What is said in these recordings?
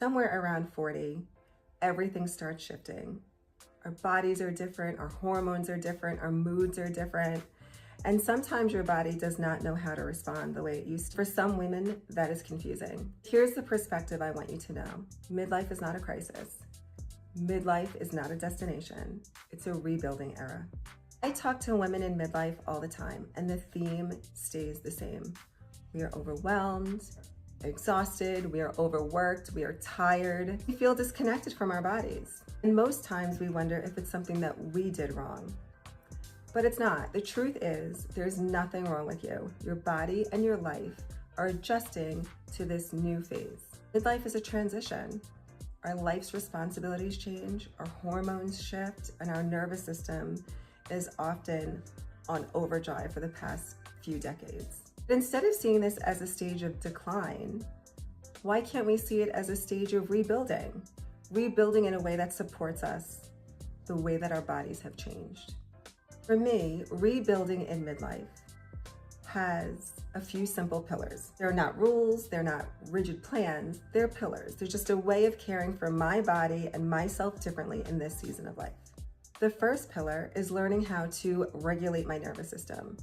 Somewhere around 40, everything starts shifting. Our bodies are different, our hormones are different, our moods are different. And sometimes your body does not know how to respond the way it used to. For some women, that is confusing. Here's the perspective I want you to know. Midlife is not a crisis. Midlife is not a destination. It's a rebuilding era. I talk to women in midlife all the time, and the theme stays the same. We are overwhelmed, exhausted, we are overworked, we are tired. We feel disconnected from our bodies. And most times we wonder if it's something that we did wrong. But it's not. The truth is, there's nothing wrong with you. Your body and your life are adjusting to this new phase. Midlife is a transition. Our life's responsibilities change, our hormones shift, and our nervous system is often on overdrive for the past few decades. But instead of seeing this as a stage of decline, why can't we see it as a stage of rebuilding? Rebuilding in a way that supports us, the way that our bodies have changed. For me, rebuilding in midlife has a few simple pillars. They're not rules, they're not rigid plans, they're pillars. They're just a way of caring for my body and myself differently in this season of life. The first pillar is learning how to regulate my nervous system.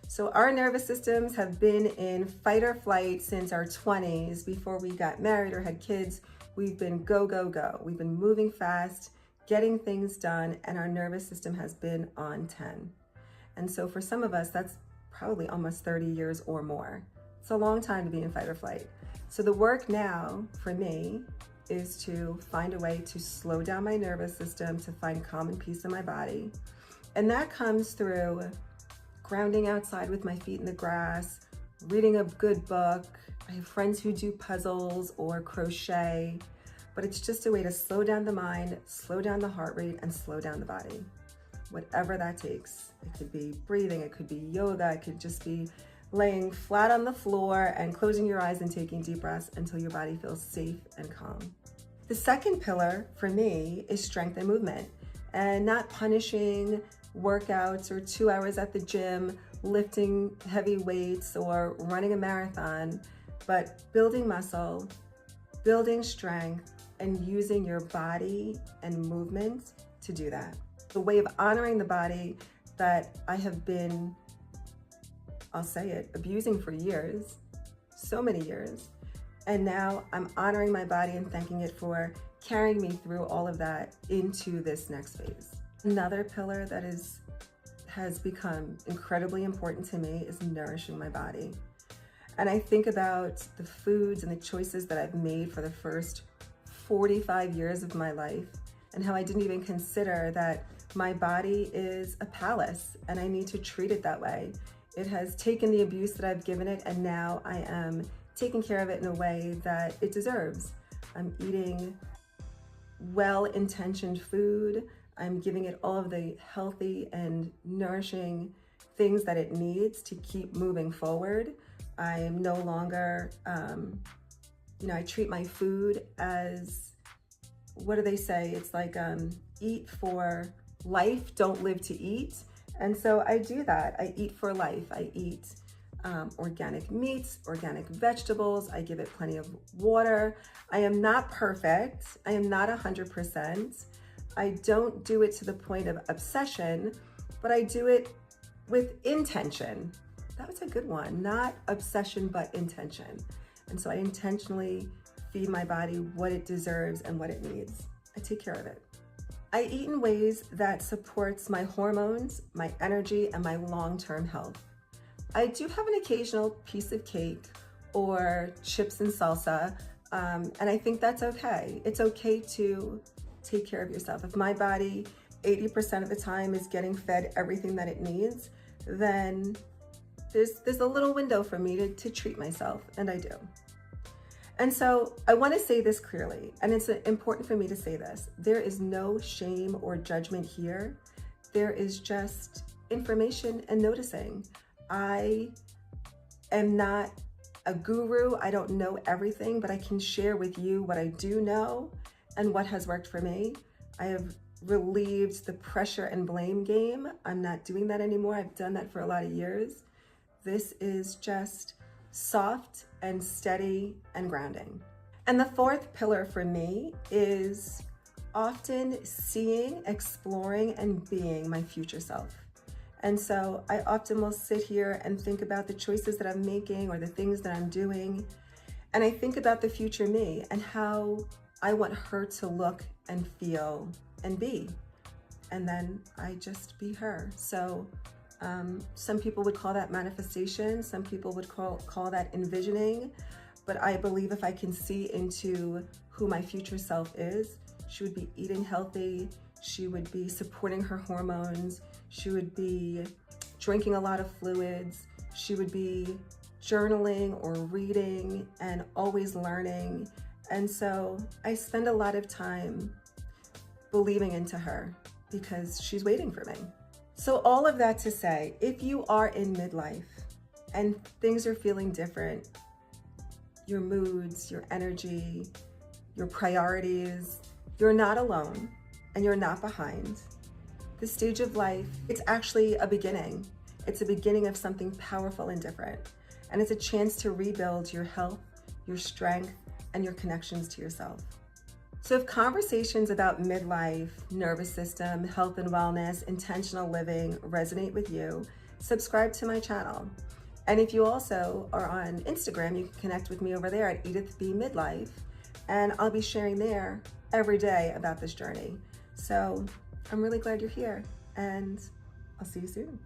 So our nervous systems have been in fight or flight since our 20s. Before we got married or had kids, we've been go, go, go. We've been moving fast, getting things done, and our nervous system has been on 10. And so for some of us, that's probably almost 30 years or more. It's a long time to be in fight or flight. So the work now for me is to find a way to slow down my nervous system, to find calm and peace in my body. And that comes through grounding outside with my feet in the grass, reading a good book. I have friends who do puzzles or crochet, but it's just a way to slow down the mind, slow down the heart rate, and slow down the body. Whatever that takes. It could be breathing, it could be yoga, it could just be laying flat on the floor and closing your eyes and taking deep breaths until your body feels safe and calm. The second pillar for me is strength and movement, and not punishing workouts or 2 hours at the gym, lifting heavy weights or running a marathon, but building muscle, building strength, and using your body and movement to do that. The way of honoring the body that I have been, I'll say it, abusing for years, so many years. And now I'm honoring my body and thanking it for carrying me through all of that into this next phase. Another pillar that has become incredibly important to me is nourishing my body. And I think about the foods and the choices that I've made for the first 45 years of my life and how I didn't even consider that my body is a palace and I need to treat it that way. It has taken the abuse that I've given it, and now I am taking care of it in a way that it deserves. I'm eating well-intentioned food. I'm giving it all of the healthy and nourishing things that it needs to keep moving forward. I'm no longer, I treat my food as, what do they say? It's like eat for life, don't live to eat. And so I do that. I eat for life. I eat organic meats, organic vegetables. I give it plenty of water. I am not perfect. I am not 100%. I don't do it to the point of obsession, but I do it with intention. That was a good one. Not obsession, but intention. And so I intentionally feed my body what it deserves and what it needs. I take care of it. I eat in ways that supports my hormones, my energy, and my long-term health. I do have an occasional piece of cake or chips and salsa, and I think that's okay. It's okay to take care of yourself. If my body 80% of the time is getting fed everything that it needs, then there's a little window for me to treat myself, and I do. And so I want to say this clearly, and it's important for me to say this. There is no shame or judgment here. There is just information and noticing. I am not a guru. I don't know everything, but I can share with you what I do know and what has worked for me. I have relieved the pressure and blame game. I'm not doing that anymore. I've done that for a lot of years. This is just soft and steady and grounding. And the fourth pillar for me is often seeing, exploring, and being my future self. And so I often will sit here and think about the choices that I'm making or the things that I'm doing. And I think about the future me and how I want her to look and feel and be. And then I just be her. So some people would call that manifestation. Some people would call that envisioning. But I believe if I can see into who my future self is, she would be eating healthy. She would be supporting her hormones. She would be drinking a lot of fluids. She would be journaling or reading and always learning. And so I spend a lot of time believing into her because she's waiting for me. So all of that to say, if you are in midlife and things are feeling different, your moods, your energy, your priorities, you're not alone and you're not behind. This stage of life, it's actually a beginning. It's a beginning of something powerful and different. And it's a chance to rebuild your health, your strength, and your connections to yourself. So if conversations about midlife, nervous system, health and wellness, intentional living resonate with you, subscribe to my channel. And if you also are on Instagram, you can connect with me over there at Edith B. Midlife, and I'll be sharing there every day about this journey. So I'm really glad you're here, and I'll see you soon.